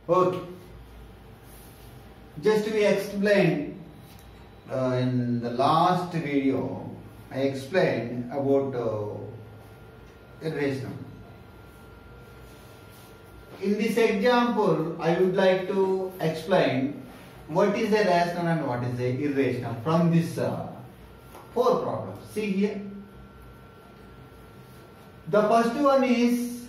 Okay. Just we explained in the last video, I explained about irrational. In this example, I would like to explain what is a rational and what is a irrational from this four problems. See here. The first one is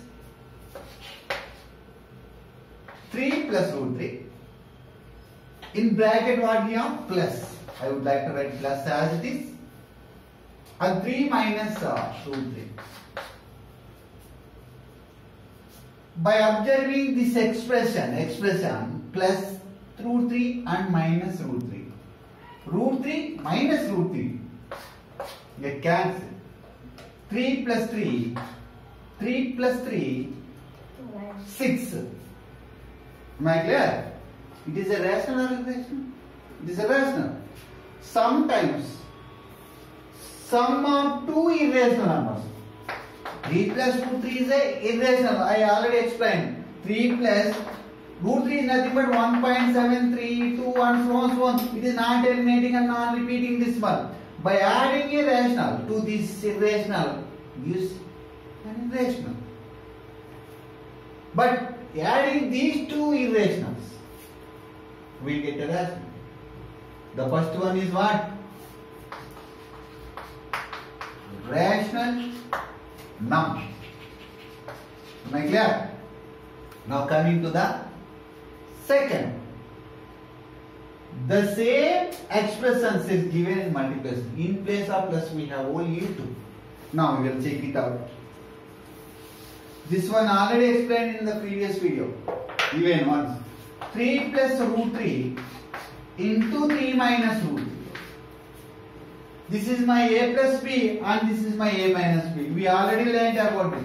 3 plus root 3. In bracket what we have? Plus. I would like to write plus as it is. And 3 minus root 3. By observing this expression plus root 3 and minus root 3. Root 3 minus root 3. Get cancelled. 3 plus 3. 3 plus 3. 6. Am I clear? It is a rational or irrational? It is a rational. Sometimes sum of two irrational numbers. 3 plus root 3 is a irrational. I already explained. 3 plus root 3 is nothing but 1.732 and so on so on. It is not eliminating and not repeating this one. By adding a rational to this irrational gives an irrational. But adding these two irrationals, we get a rational. The first one is what? Rational number. Am I clear? Now coming to the second. The same expressions is given in multiplication. In place of plus we have only 2. Now we will check it out. This one already explained in the previous video. Even once. 3 plus root 3 into 3 minus root 3. This is my a plus b and this is my a minus b. We already learned about it.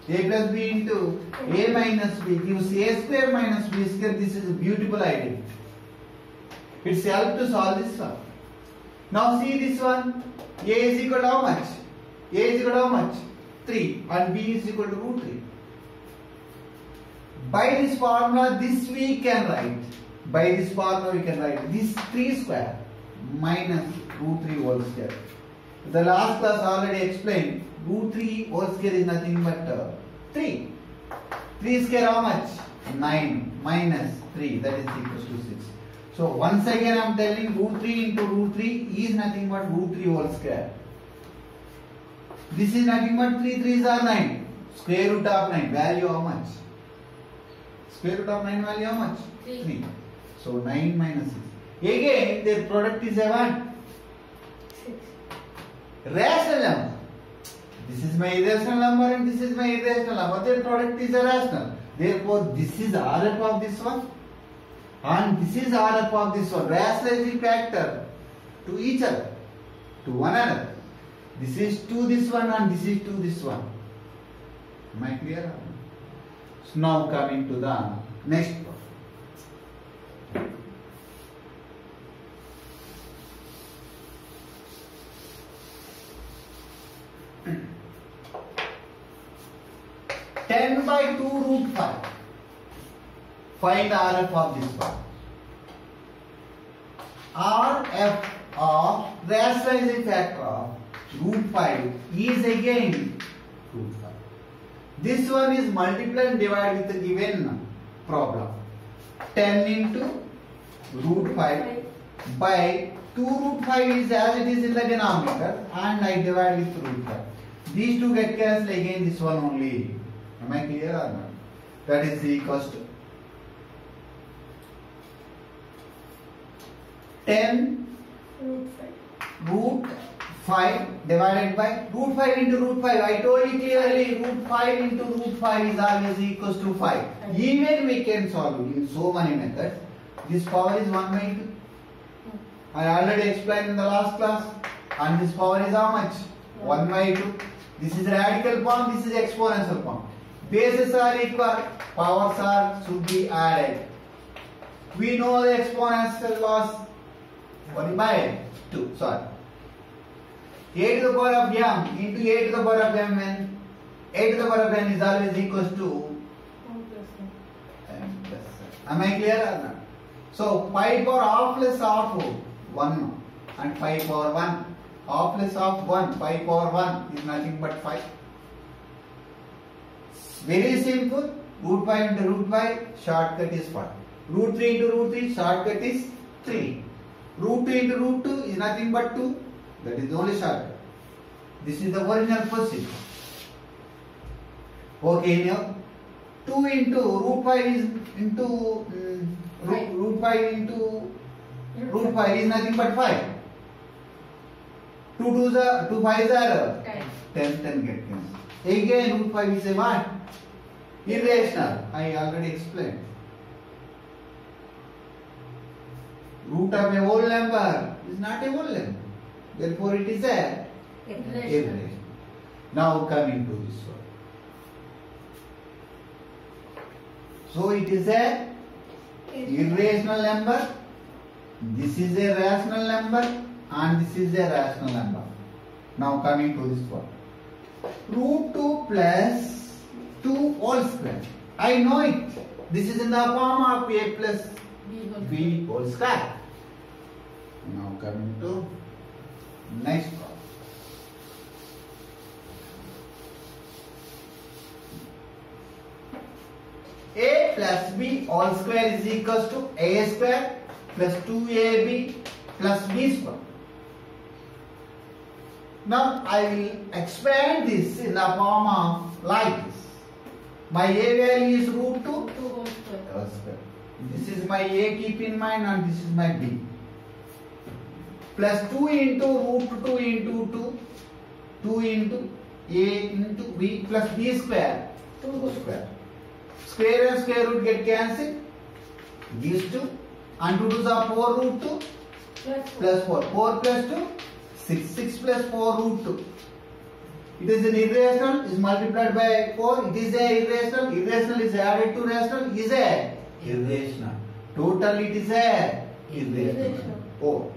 A plus b into a minus b gives a square minus b square. This is a beautiful idea. It's helped to solve this one. Now see this one. A is equal to how much? A is equal to how much? 3 and b is equal to root 3. By this formula, this we can write. By this formula, we can write this 3 square minus root 3 whole square. The last class already explained. Root 3 whole square is nothing but 3. 3 square how much? 9 minus 3, that is equals to 6. So once again I am telling root 3 into root 3 is nothing but root 3 whole square. This is nothing but 3 3s are 9. Square root of 9. Value how much? Square root of 9 value how much? 3. So 9 minus 6. Again their product is a what? 6. Rational number. This is my irrational number and this is my irrational number. Their product is a rational. Therefore this is RF of this one and this is RF of this one. Rationalizing factor to each other, to one another. This is to this one and this is to this one. Am I clear? So now coming to the next one. Ten by 2 root 5. Find RF of this one. RF of rationalizing factor of root 5 is again root 5. This one is multiply and divide with the given problem. 10 into root 5 by 2 root 5 is as it is in the denominator and I divide with root 5. These two get cancelled, again this one only. Am I clear or not? That is equals to 10 root 5 divided by root 5 into root 5. I told you clearly root 5 into root 5 is always equals to 5. Even we can solve it in so many methods. This power is 1 by 2. I already explained in the last class. And this power is how much? 1 by 2. This is radical form, this is exponential form. Bases are equal, powers should be added. We know the exponential was 1 by 2. Sorry. A to the power of m into a to the power of m, when a to the power of n is always equals to Am I clear or not? So pi power half plus half 1 and pi power 1. Half plus half 1, pi power 1 is nothing but 5. Very simple. Root pi into root pi, shortcut is 5. Root 3 into root 3, shortcut is 3. Root 2 into root 2 is nothing but 2. That is the only shortcut. This is the original position. Okay, now 2 into root pi is into root pi into root pi is nothing but 5. 2 5s are 10 get cancelled. Again root pi is a what? Irrational. I already explained. Root of a whole number is not a whole number. Therefore it is a irrational. Now coming to this one. So it is a irrational number. This is a rational number and this is a rational number. Now coming to this one. Root 2 plus 2 whole square. I know it. This is in the form of a plus b whole square. Now coming to next one. A plus b whole square is equals to a square plus 2ab plus b square. Now I will expand this in the form of like this. My a value is root 2 whole square. This is my a, keep in mind, and this is my b. Plus 2 into root 2 into 2. 2 into a into b plus b square. 2 whole square. Square and square root get cancelled. Gives 2. And 2 to the 4 root 2 plus 4. 4 plus 2. 6. 6 plus 4 root 2. It is an irrational, is multiplied by 4. It is a irrational. Irrational is added to rational, is a irrational. Total it is a irrational. 4.